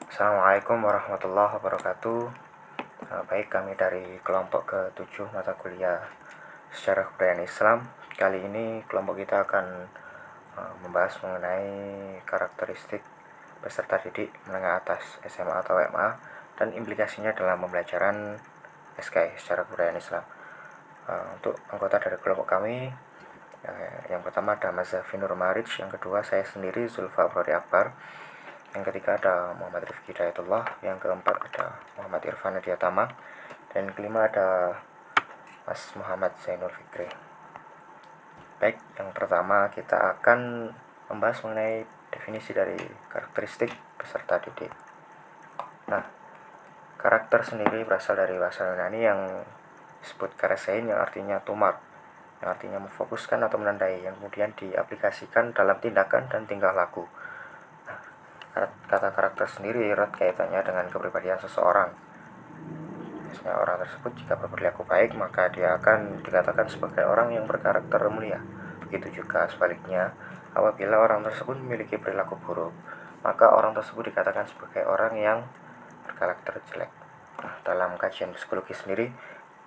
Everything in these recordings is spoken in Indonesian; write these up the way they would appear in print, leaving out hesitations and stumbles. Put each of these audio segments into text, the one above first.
Assalamualaikum warahmatullahi wabarakatuh. Baik, kami dari kelompok ke-7 mata kuliah Sejarah Kebudayaan Islam. Kali ini kelompok kita akan membahas mengenai karakteristik peserta didik menengah atas SMA atau SMA dan implikasinya dalam pembelajaran SKI Sejarah Kebudayaan Islam. Untuk anggota dari kelompok kami, yang pertama ada Mas Zafi Nur Marij, yang kedua saya sendiri Zulfa Brodi Akbar, yang ketiga ada Muhammad Rifki Hidayatullah, yang keempat ada Muhammad Irfan Adiatama, dan yang kelima ada Mas Muhammad Zainul Fikri. Baik, yang pertama kita akan membahas mengenai definisi dari karakteristik peserta didik. Nah, karakter sendiri berasal dari bahasa Yunani yang disebut karasein, yang artinya tumar, yang artinya memfokuskan atau menandai, yang kemudian diaplikasikan dalam tindakan dan tingkah laku. Kata karakter sendiri erat kaitannya dengan kepribadian seseorang. Biasanya orang tersebut jika berperilaku baik, maka dia akan dikatakan sebagai orang yang berkarakter mulia. Begitu juga sebaliknya, apabila orang tersebut memiliki perilaku buruk, maka orang tersebut dikatakan sebagai orang yang berkarakter jelek. Nah, dalam kajian psikologi sendiri,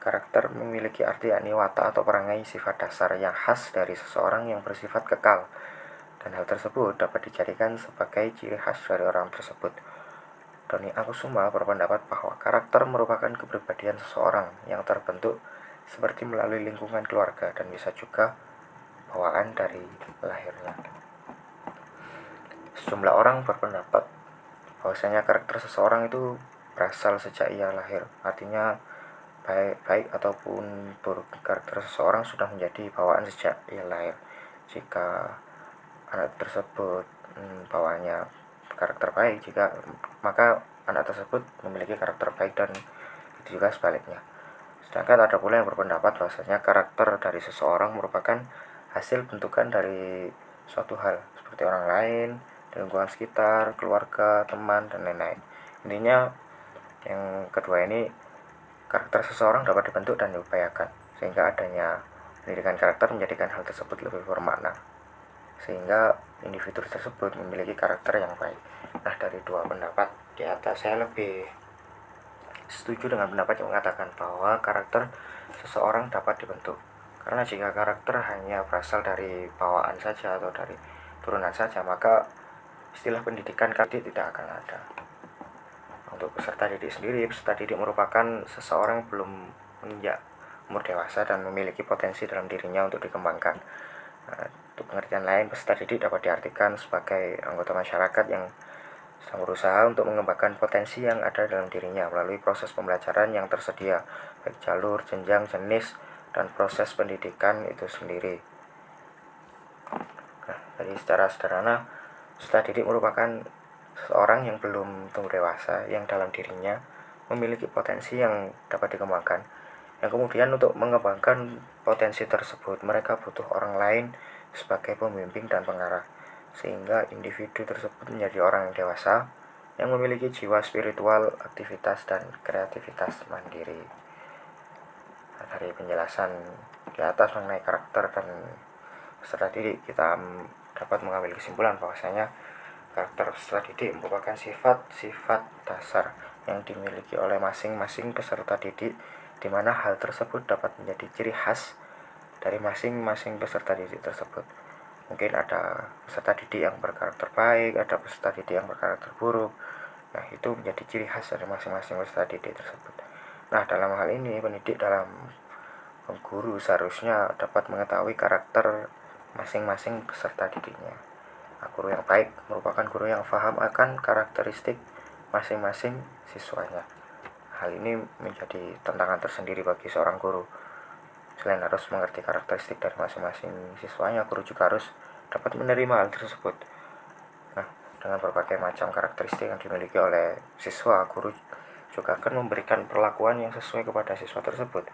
karakter memiliki arti yakni watak atau perangai sifat dasar yang khas dari seseorang yang bersifat kekal, dan hal tersebut dapat dijadikan sebagai ciri khas dari orang tersebut. Doni Akusuma berpendapat bahwa karakter merupakan kepribadian seseorang yang terbentuk seperti melalui lingkungan keluarga dan bisa juga bawaan dari lahirnya. Sejumlah orang berpendapat bahwasanya karakter seseorang itu berasal sejak ia lahir. Artinya baik ataupun buruk, karakter seseorang sudah menjadi bawaan sejak ia lahir. Jika anak tersebut bawaannya karakter baik, maka anak tersebut memiliki karakter baik, dan itu juga sebaliknya. Sedangkan ada pula yang berpendapat bahwasanya karakter dari seseorang merupakan hasil bentukan dari suatu hal seperti orang lain, lingkungan sekitar, keluarga, teman, dan lain-lain. Intinya yang kedua ini, karakter seseorang dapat dibentuk dan diupayakan, sehingga adanya pendidikan karakter menjadikan hal tersebut lebih bermakna, sehingga individu tersebut memiliki karakter yang baik. Nah, dari dua pendapat di atas, saya lebih setuju dengan pendapat yang mengatakan bahwa karakter seseorang dapat dibentuk. Karena jika karakter hanya berasal dari bawaan saja atau dari turunan saja, maka istilah pendidikan tidak akan ada. Untuk peserta didik sendiri, peserta didik merupakan seseorang yang belum menginjak umur dewasa dan memiliki potensi dalam dirinya untuk dikembangkan. Untuk pengertian lain, peserta didik dapat diartikan sebagai anggota masyarakat yang sedang berusaha untuk mengembangkan potensi yang ada dalam dirinya melalui proses pembelajaran yang tersedia, baik jalur, jenjang, jenis, dan proses pendidikan itu sendiri. Nah, jadi secara sederhana, peserta didik merupakan seorang yang belum tumbuh dewasa, yang dalam dirinya memiliki potensi yang dapat dikembangkan, yang kemudian untuk mengembangkan potensi tersebut mereka butuh orang lain sebagai pembimbing dan pengarah, sehingga individu tersebut menjadi orang yang dewasa yang memiliki jiwa spiritual, aktivitas, dan kreativitas mandiri. Nah, dari penjelasan di atas mengenai karakter dan peserta didik, kita dapat mengambil kesimpulan bahwasanya karakter peserta didik merupakan sifat-sifat dasar yang dimiliki oleh masing-masing peserta didik, di mana hal tersebut dapat menjadi ciri khas dari masing-masing peserta didik tersebut. Mungkin ada peserta didik yang berkarakter baik, ada peserta didik yang berkarakter buruk. Nah, itu menjadi ciri khas dari masing-masing peserta didik tersebut. Nah, dalam hal ini pendidik dalam guru seharusnya dapat mengetahui karakter masing-masing peserta didiknya. Nah, guru yang baik merupakan guru yang paham akan karakteristik masing-masing siswanya. Hal ini menjadi tantangan tersendiri bagi seorang guru. Selain harus mengerti karakteristik dari masing-masing siswanya, guru juga harus dapat menerima hal tersebut. Nah, dengan berbagai macam karakteristik yang dimiliki oleh siswa, guru juga akan memberikan perlakuan yang sesuai kepada siswa tersebut.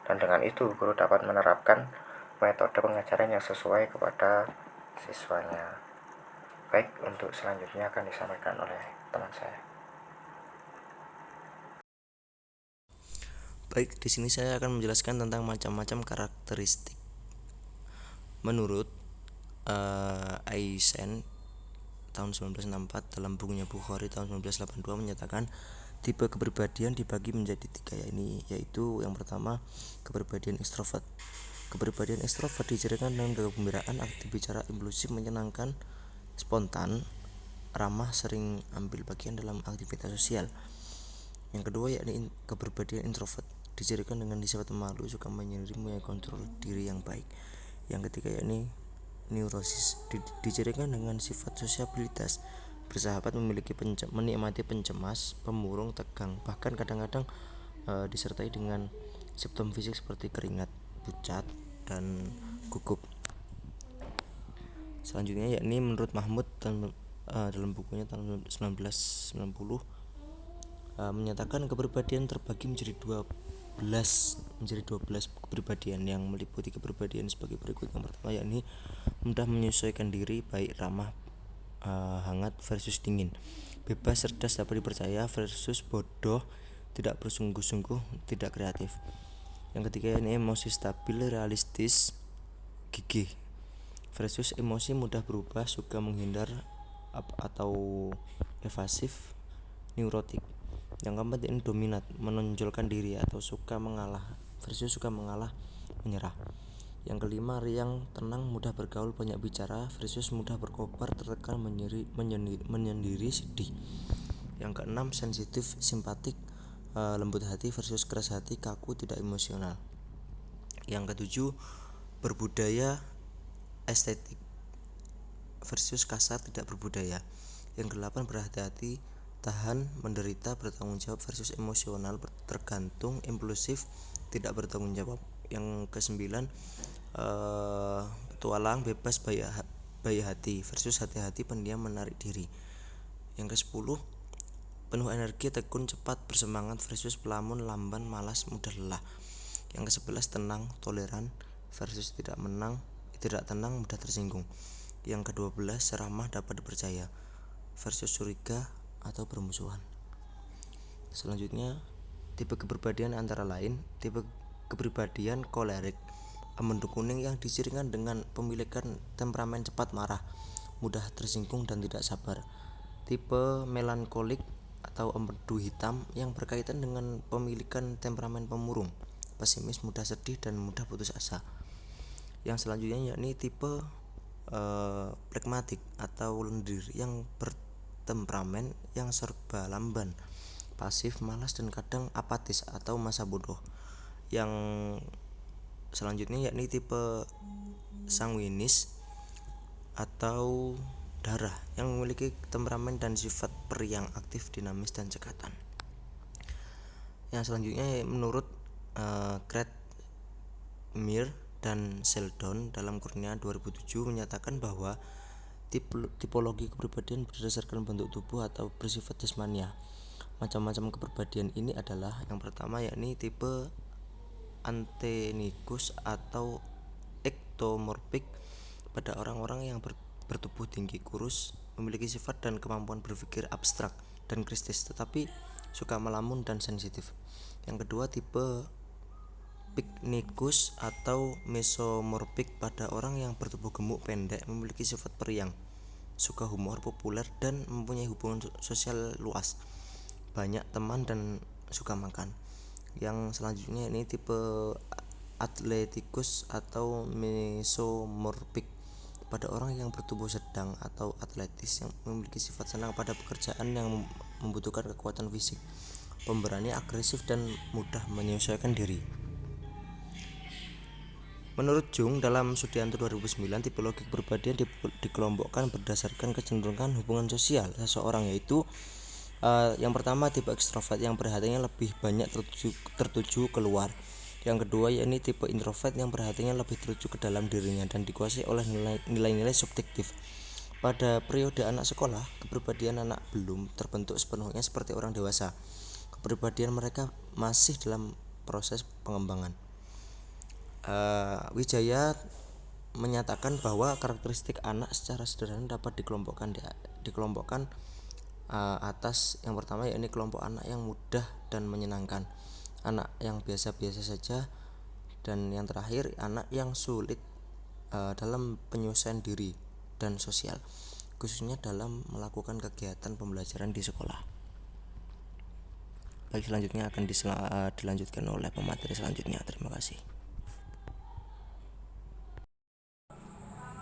Dan dengan itu, guru dapat menerapkan metode pengajaran yang sesuai kepada siswanya. Baik, untuk selanjutnya akan disampaikan oleh teman saya. Baik, di sini saya akan menjelaskan tentang macam-macam karakteristik. Menurut Eisen, tahun 1964 dalam bukunya Bukhari tahun 1982 menyatakan tipe kepribadian dibagi menjadi 3, yaitu yang pertama kepribadian ekstrovert. Kepribadian ekstrovert dicirikan dengan kegembiraan, aktif bicara, impulsif, menyenangkan, spontan, ramah, sering ambil bagian dalam aktivitas sosial. Yang kedua yakni kepribadian introvert, dicirikan dengan sifat pemalu, suka menyendiri, punya kontrol diri yang baik. Yang ketiga yakni neurosis, dicirikan dengan sifat sosiabilitas, bersahabat, menikmati, pencemas, pemurung, tegang, bahkan kadang-kadang disertai dengan simptom fisik seperti keringat, pucat, dan gugup. Selanjutnya yakni menurut Mahmud dalam bukunya tahun 1990 menyatakan kepribadian terbagi menjadi 12 kepribadian yang meliputi kepribadian sebagai berikut. Yang pertama yakni mudah menyesuaikan diri, baik, ramah, hangat versus dingin, bebas, cerdas, dapat dipercaya versus bodoh, tidak bersungguh-sungguh, tidak kreatif. Yang ketiga ini emosi stabil, realistis, gigih versus emosi mudah berubah, suka menghindar atau evasif, neurotik. Yang keempat ini dominat, menonjolkan diri atau suka mengalah versus suka mengalah, menyerah. Yang kelima riang, tenang, mudah bergaul, banyak bicara versus mudah berkobar, tertekan, menyendiri, sedih. Yang keenam sensitif, simpatik, lembut hati versus keras hati, kaku, tidak emosional. Yang ketujuh berbudaya, estetik versus kasar, tidak berbudaya. Yang kedelapan berhati-hati, tahan, menderita, bertanggung jawab versus emosional, tergantung, impulsif, tidak bertanggung jawab. Yang kesembilan petualang, bebas, baik hati versus hati-hati, pendiam, menarik diri. Yang ke-10 penuh energi, tekun, cepat, bersemangat versus pelamun, lamban, malas, mudah lelah. Yang ke-11 tenang, toleran versus tidak tenang, mudah tersinggung. Yang ke-12 ramah, dapat dipercaya versus curiga atau bermusuhan. Selanjutnya tipe kepribadian antara lain tipe kepribadian kolerik, mendung kuning, yang dicirikan dengan pemilikan temperamen cepat marah, mudah tersinggung dan tidak sabar. Tipe melankolik atau empedu hitam, yang berkaitan dengan pemilikan temperamen pemurung, pesimis, mudah sedih dan mudah putus asa. Yang selanjutnya yakni tipe pragmatik atau lendir, yang bertemperamen yang serba lamban, pasif, malas dan kadang apatis atau masa bodoh. Yang selanjutnya yakni tipe sanguinis atau darah, yang memiliki temperamen dan sifat periang, aktif, dinamis dan cekatan. Yang selanjutnya menurut Kretschmer dan Sheldon dalam Kurnia 2007 menyatakan bahwa tipologi kepribadian berdasarkan bentuk tubuh atau bersifat jasmania. Macam-macam kepribadian ini adalah yang pertama yakni tipe antennikus atau ektomorfik pada orang-orang yang bertubuh tinggi, kurus, memiliki sifat dan kemampuan berpikir abstrak dan kritis, tetapi suka melamun dan sensitif. Yang kedua tipe Picnicus atau mesomorfik pada orang yang bertubuh gemuk, pendek, memiliki sifat periang, suka humor, populer dan mempunyai hubungan sosial luas, banyak teman dan suka makan. Yang selanjutnya ini tipe Atleticus atau mesomorfik pada orang yang bertubuh sedang atau atletis, yang memiliki sifat senang pada pekerjaan yang membutuhkan kekuatan fisik, pemberani, agresif dan mudah menyesuaikan diri. Menurut Jung dalam Sudianto 2009, tipologi kepribadian dikelompokkan berdasarkan kecenderungan hubungan sosial seseorang, yaitu yang pertama tipe ekstrovert, yang perhatiannya lebih banyak tertuju keluar. Yang kedua yakni tipe introvert, yang perhatiannya lebih tertuju ke dalam dirinya dan dikuasai oleh nilai-nilai subjektif. Pada periode anak sekolah, kepribadian anak belum terbentuk sepenuhnya seperti orang dewasa. Kepribadian mereka masih dalam proses pengembangan. Wijaya menyatakan bahwa karakteristik anak secara sederhana dapat dikelompokkan atas yang pertama yakni kelompok anak yang mudah dan menyenangkan, anak yang biasa-biasa saja, dan yang terakhir anak yang sulit dalam penyelesaian diri dan sosial. khususnya dalam melakukan kegiatan pembelajaran di sekolah. Baik, selanjutnya akan dilanjutkan oleh pemateri selanjutnya. Terima kasih.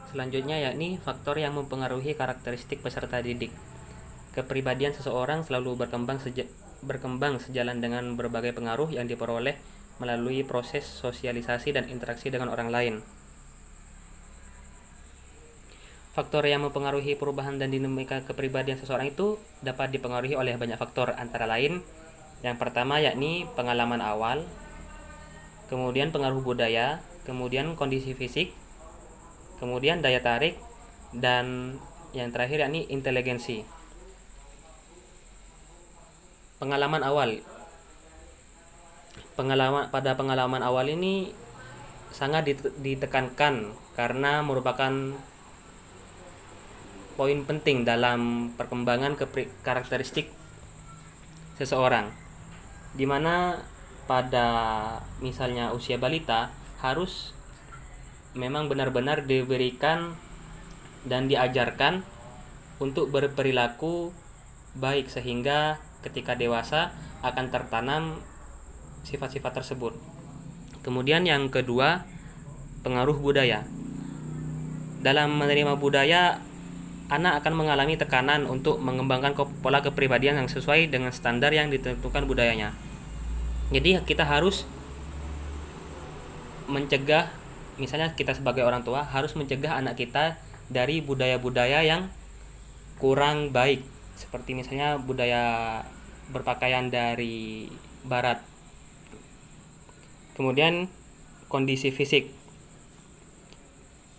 Selanjutnya yakni faktor yang mempengaruhi karakteristik peserta didik. Kepribadian seseorang selalu berkembang sejalan dengan berbagai pengaruh yang diperoleh melalui proses sosialisasi dan interaksi dengan orang lain. Faktor yang mempengaruhi perubahan dan dinamika kepribadian seseorang itu dapat dipengaruhi oleh banyak faktor, antara lain yang pertama yakni pengalaman awal, kemudian pengaruh budaya, kemudian kondisi fisik, kemudian daya tarik, dan yang terakhir yakni inteligensi. Pengalaman awal. Pada pengalaman awal ini sangat ditekankan karena merupakan poin penting dalam perkembangan karakteristik seseorang, dimana pada misalnya usia balita harus memang benar-benar diberikan dan diajarkan untuk berperilaku baik sehingga ketika dewasa akan tertanam sifat-sifat tersebut. Kemudian yang kedua, pengaruh budaya. Dalam menerima budaya, anak akan mengalami tekanan untuk mengembangkan pola kepribadian yang sesuai dengan standar yang ditentukan budayanya. Jadi kita harus mencegah, misalnya kita sebagai orang tua harus mencegah anak kita dari budaya-budaya yang kurang baik, seperti misalnya budaya berpakaian dari barat. Kemudian kondisi fisik.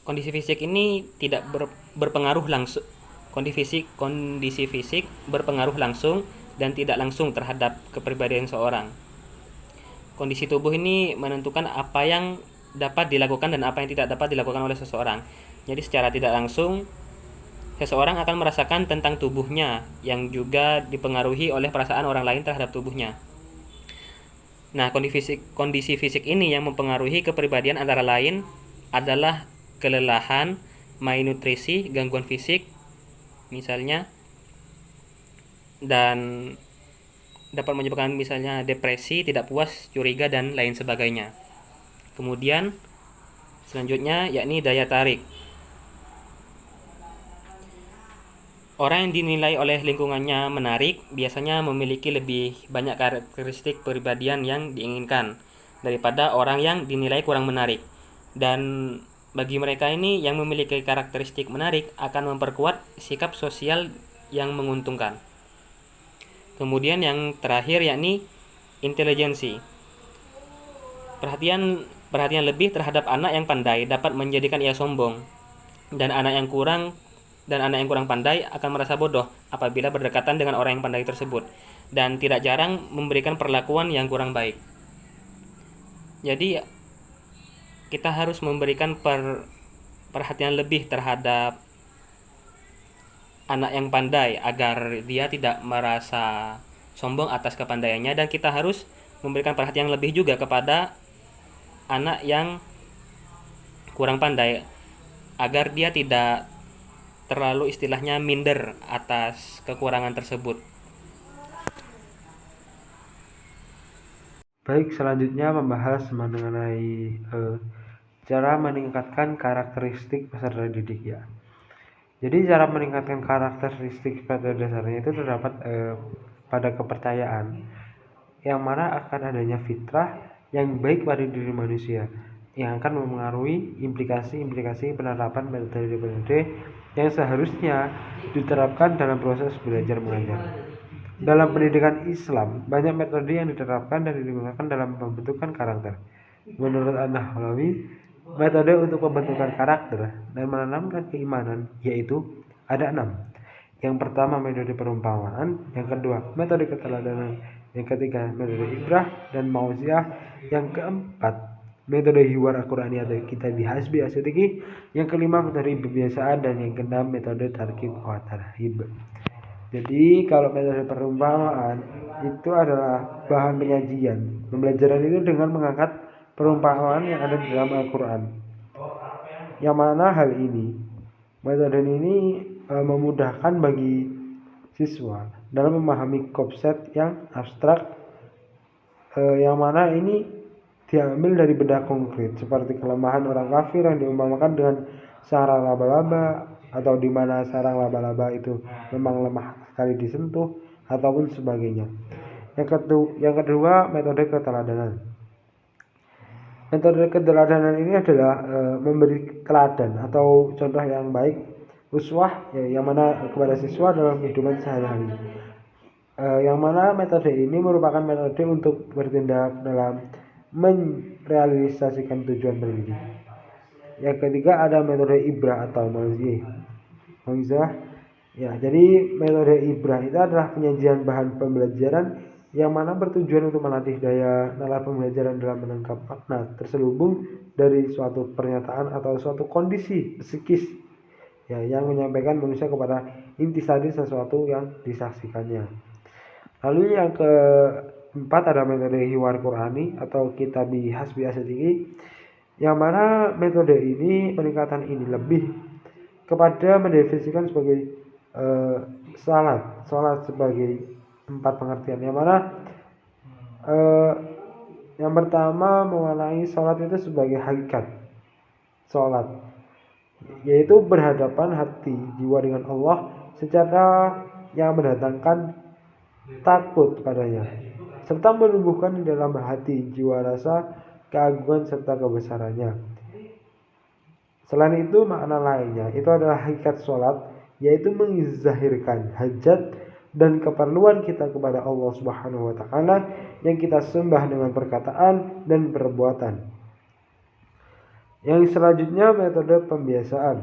Kondisi fisik ini tidak berpengaruh langsung. Kondisi fisik berpengaruh langsung dan tidak langsung terhadap kepribadian seorang. Kondisi tubuh ini menentukan apa yang dapat dilakukan dan apa yang tidak dapat dilakukan oleh seseorang. Jadi secara tidak langsung seseorang akan merasakan tentang tubuhnya yang juga dipengaruhi oleh perasaan orang lain terhadap tubuhnya. Nah, kondisi fisik ini yang mempengaruhi kepribadian antara lain adalah kelelahan, malnutrisi, gangguan fisik misalnya, dan dapat menyebabkan misalnya depresi, tidak puas, curiga, dan lain sebagainya. Kemudian selanjutnya yakni daya tarik. Orang yang dinilai oleh lingkungannya menarik biasanya memiliki lebih banyak karakteristik kepribadian yang diinginkan daripada orang yang dinilai kurang menarik. Dan bagi mereka ini yang memiliki karakteristik menarik akan memperkuat sikap sosial yang menguntungkan. Kemudian yang terakhir yakni intelijensi. Perhatian lebih terhadap anak yang pandai dapat menjadikan ia sombong, dan anak yang kurang pandai akan merasa bodoh apabila berdekatan dengan orang yang pandai tersebut, dan tidak jarang memberikan perlakuan yang kurang baik. Jadi kita harus memberikan perhatian lebih terhadap anak yang pandai agar dia tidak merasa sombong atas kepandaiannya, dan kita harus memberikan perhatian lebih juga kepada anak yang kurang pandai agar dia tidak terlalu istilahnya minder atas kekurangan tersebut. Baik, selanjutnya membahas mengenai cara meningkatkan karakteristik peserta didik ya. Jadi cara meningkatkan karakteristik pada dasarnya itu terdapat pada kepercayaan yang mana akan adanya fitrah yang baik pada diri manusia yang akan mempengaruhi implikasi penerapan metode-metode yang seharusnya diterapkan dalam proses belajar mengajar. Dalam pendidikan Islam, banyak metode yang diterapkan dan digunakan dalam pembentukan karakter. Menurut An-Nawawi, metode untuk pembentukan karakter dan menanamkan keimanan yaitu ada 6. Yang pertama metode perumpamaan, yang kedua metode keteladanan, yang ketiga metode ibrah dan mauziah, yang keempat metode hiwar Al-Qur'ani atau kitab hasbi asyidiki, yang kelima metode kebiasaan, dan yang keenam metode tarkib wa tarhib. Jadi kalau metode perumpamaan itu adalah bahan penyajian. Pembelajaran itu dengan mengangkat perumpamaan yang ada di dalam Al-Quran. Yang mana hal ini, metode ini memudahkan bagi siswa dalam memahami konsep yang abstrak, yang mana ini diambil dari benda konkret seperti kelemahan orang kafir yang diumpamakan dengan sarang laba-laba, atau di mana sarang laba-laba itu memang lemah sekali disentuh ataupun sebagainya. Yang kedua, metode keteladanan. Metode keteladanan ini adalah memberi teladan atau contoh yang baik, uswah, yang mana kepada siswa dalam kehidupan sehari-hari. Yang mana metode ini merupakan metode untuk bertindak dalam merealisasikan tujuan pendidik. Yang ketiga ada metode ibrah atau mauizah. Ya, jadi metode ibrah itu adalah penyajian bahan pembelajaran yang mana bertujuan untuk melatih daya nalar pembelajaran dalam menangkap makna terselubung dari suatu pernyataan atau suatu kondisi psikis, ya, yang menyampaikan manusia kepada intisari sesuatu yang disaksikannya. Lalu yang keempat ada metode hiwar Qur'ani atau kitabi hasbi asyadiki, yang mana metode ini, peningkatan ini lebih kepada mendefinisikan sebagai salat sebagai 4 pengertian, yang mana yang pertama mengenai salat itu sebagai hakikat salat, yaitu berhadapan hati jiwa dengan Allah secara yang mendatangkan takut padanya, serta menumbuhkan di dalam hati jiwa rasa keagungan serta kebesarannya. Selain itu, makna lainnya itu adalah hakikat sholat, yaitu menzahirkan hajat dan keperluan kita kepada Allah Subhanahu wa Ta'ala yang kita sembah dengan perkataan dan perbuatan. Yang selanjutnya, metode pembiasaan.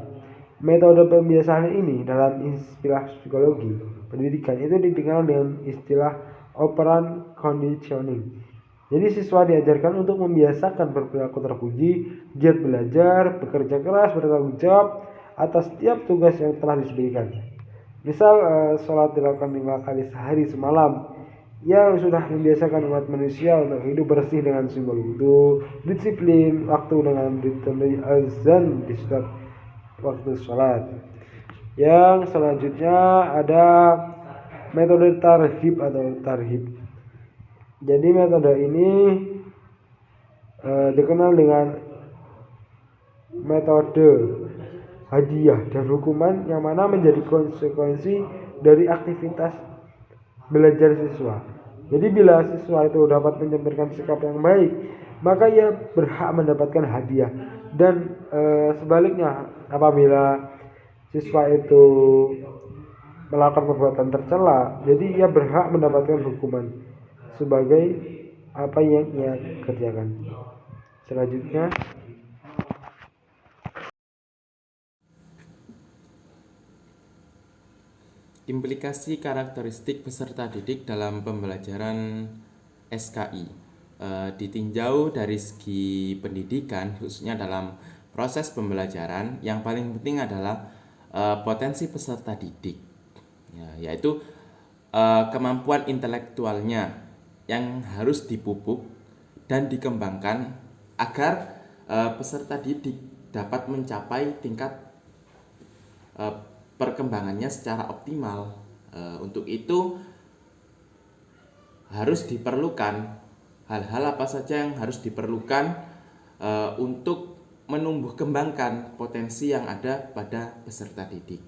Metode pembiasaan ini dalam istilah psikologi pendidikan itu dikenal dengan istilah operant conditioning. Jadi siswa diajarkan untuk membiasakan berperilaku terpuji, giat belajar, bekerja keras, bertanggung jawab atas setiap tugas yang telah disebutkan. Misal sholat dilakukan 5 kali sehari semalam, yang sudah membiasakan umat manusia untuk hidup bersih dengan simbol wudu, disiplin waktu dengan ditandai azan di setiap waktu sholat. Yang selanjutnya ada metode tarhib atau tarhib. Jadi metode ini dikenal dengan metode hadiah dan hukuman, yang mana menjadi konsekuensi dari aktivitas belajar siswa. Jadi bila siswa itu dapat mencerminkan sikap yang baik, maka ia berhak mendapatkan hadiah. Dan sebaliknya, apabila siswa itu melakukan perbuatan tercela, jadi ia berhak mendapatkan hukuman sebagai apa yang ia kerjakan. Selanjutnya, implikasi karakteristik peserta didik dalam pembelajaran SKI ditinjau dari segi pendidikan, khususnya dalam proses pembelajaran. Yang paling penting adalah potensi peserta didik, yaitu kemampuan intelektualnya yang harus dipupuk dan dikembangkan agar peserta didik dapat mencapai tingkat perkembangannya secara optimal. Untuk itu harus diperlukan hal-hal apa saja yang harus diperlukan untuk menumbuh kembangkan potensi yang ada pada peserta didik.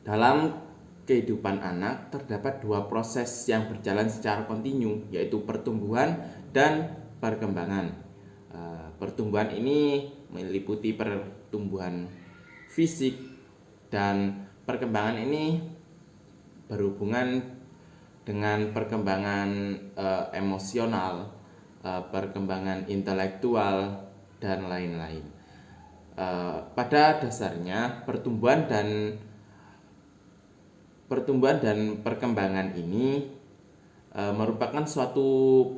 Dalam kehidupan anak terdapat 2 proses yang berjalan secara kontinu, yaitu pertumbuhan dan perkembangan. Pertumbuhan ini meliputi pertumbuhan fisik, dan perkembangan ini berhubungan dengan perkembangan emosional, perkembangan intelektual, dan lain-lain. Pada dasarnya pertumbuhan dan perkembangan ini merupakan suatu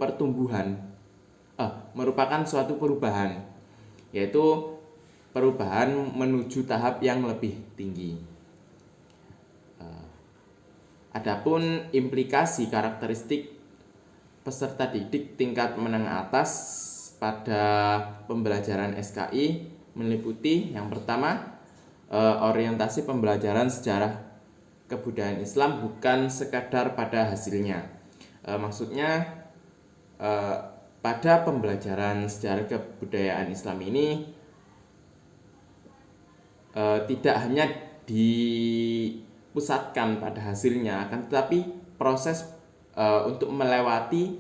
perubahan, yaitu perubahan menuju tahap yang lebih tinggi. Adapun implikasi karakteristik peserta didik tingkat menengah atas pada pembelajaran SKI meliputi yang pertama, orientasi pembelajaran sejarah kebudayaan Islam bukan sekadar pada hasilnya. Maksudnya pada pembelajaran sejarah kebudayaan Islam ini tidak hanya dipusatkan pada hasilnya, akan tetapi proses untuk melewati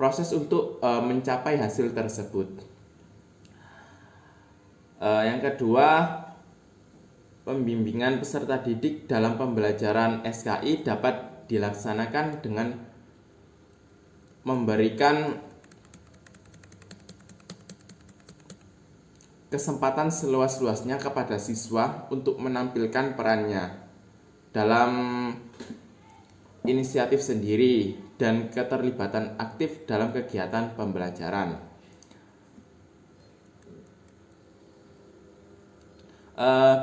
proses untuk mencapai hasil tersebut. Yang kedua, pembimbingan peserta didik dalam pembelajaran SKI dapat dilaksanakan dengan memberikan kesempatan seluas-luasnya kepada siswa untuk menampilkan perannya dalam inisiatif sendiri dan keterlibatan aktif dalam kegiatan pembelajaran.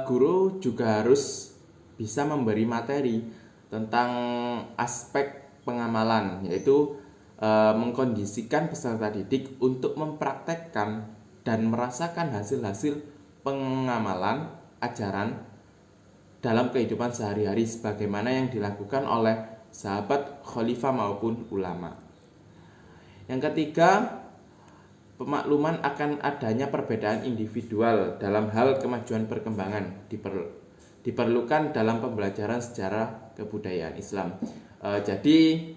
Guru juga harus bisa memberi materi tentang aspek pengamalan, yaitu mengkondisikan peserta didik untuk mempraktekkan dan merasakan hasil-hasil pengamalan ajaran dalam kehidupan sehari-hari sebagaimana yang dilakukan oleh sahabat, khalifah maupun ulama. Yang ketiga, pemakluman akan adanya perbedaan individual dalam hal kemajuan perkembangan diperlukan dalam pembelajaran sejarah kebudayaan Islam. Jadi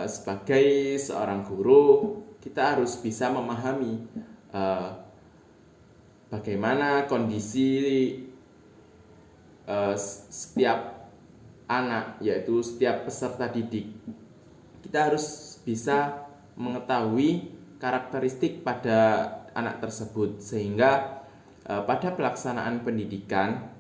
sebagai seorang guru, kita harus bisa memahami bagaimana kondisi setiap anak, yaitu setiap peserta didik. Kita harus bisa mengetahui karakteristik pada anak tersebut sehingga pada pelaksanaan pendidikan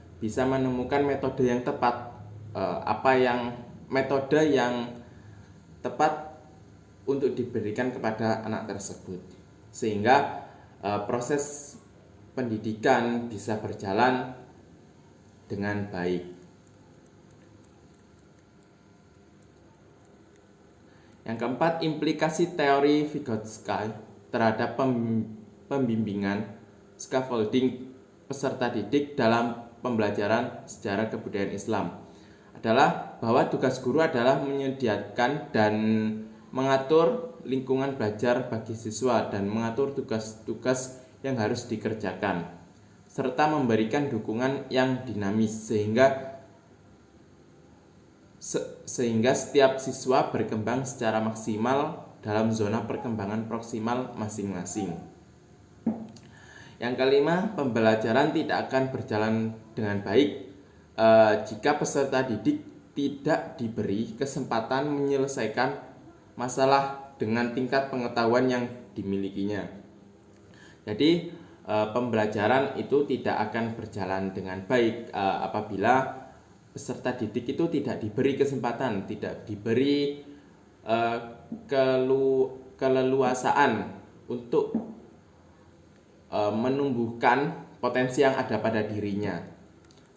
bisa menemukan metode yang tepat, metode yang tepat untuk diberikan kepada anak tersebut, sehingga proses pendidikan bisa berjalan dengan baik. Yang keempat, implikasi teori Vygotsky terhadap pembimbingan scaffolding peserta didik dalam pembelajaran sejarah kebudayaan Islam adalah bahwa tugas guru adalah menyediakan dan mengatur lingkungan belajar bagi siswa dan mengatur tugas-tugas yang harus dikerjakan, serta memberikan dukungan yang dinamis sehingga setiap siswa berkembang secara maksimal dalam zona perkembangan proksimal masing-masing. Yang kelima, pembelajaran tidak akan berjalan dengan baik jika peserta didik tidak diberi kesempatan menyelesaikan masalah dengan tingkat pengetahuan yang dimilikinya. Jadi pembelajaran itu tidak akan berjalan dengan baik apabila peserta didik itu tidak diberi kesempatan, tidak diberi keleluasaan untuk menumbuhkan potensi yang ada pada dirinya,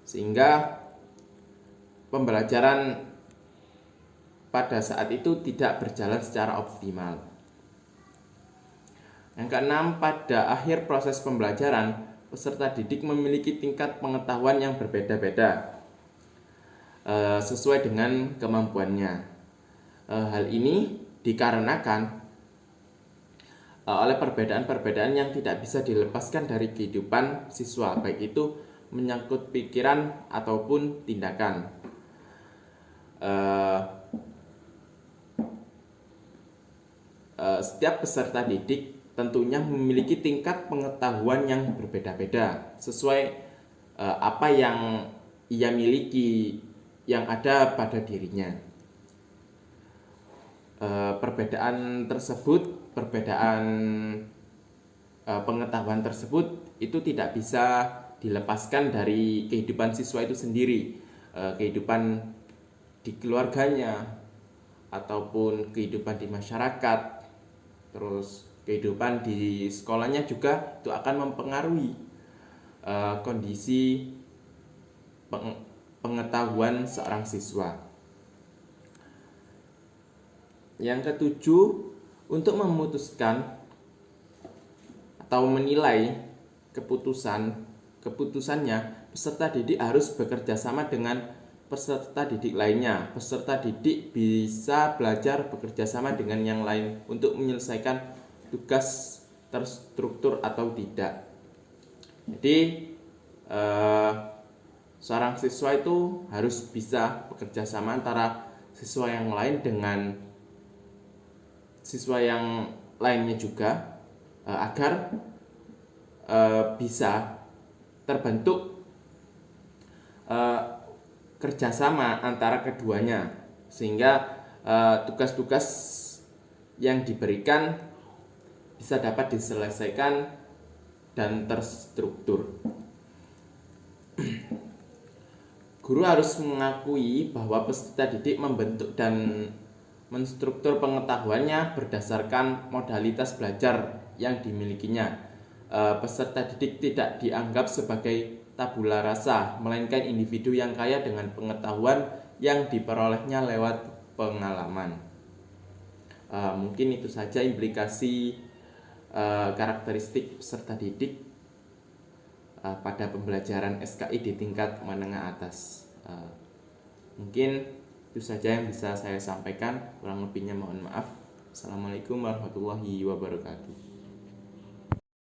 sehingga pembelajaran pada saat itu tidak berjalan secara optimal. Yang keenam, pada akhir proses pembelajaran, peserta didik memiliki tingkat pengetahuan yang berbeda-beda sesuai dengan kemampuannya. Hal ini dikarenakan oleh perbedaan-perbedaan yang tidak bisa dilepaskan dari kehidupan siswa, baik itu menyangkut pikiran ataupun tindakan. Setiap peserta didik tentunya memiliki tingkat pengetahuan yang berbeda-beda sesuai apa yang ia miliki, yang ada pada dirinya. Perbedaan pengetahuan tersebut itu tidak bisa dilepaskan dari kehidupan siswa itu sendiri, kehidupan di keluarganya ataupun kehidupan di masyarakat, terus kehidupan di sekolahnya juga itu akan mempengaruhi kondisi pengetahuan seorang siswa. Yang ketujuh, Untuk memutuskan atau menilai keputusannya, peserta didik harus bekerja sama dengan peserta didik lainnya. Peserta didik bisa belajar bekerja sama dengan yang lain untuk menyelesaikan tugas terstruktur atau tidak. Jadi seorang siswa itu harus bisa bekerja sama antara siswa yang lain dengan siswa yang lainnya juga, agar bisa terbentuk kerjasama antara keduanya, sehingga tugas-tugas yang diberikan bisa dapat diselesaikan dan terstruktur. Guru harus mengakui bahwa peserta didik membentuk dan menstruktur pengetahuannya berdasarkan modalitas belajar yang dimilikinya. Peserta didik tidak dianggap sebagai tabula rasa, melainkan individu yang kaya dengan pengetahuan yang diperolehnya lewat pengalaman. Mungkin itu saja implikasi karakteristik peserta didik pada pembelajaran SKI di tingkat menengah atas. Mungkin itu saja yang bisa saya sampaikan, kurang lebihnya mohon maaf. Assalamualaikum warahmatullahi wabarakatuh.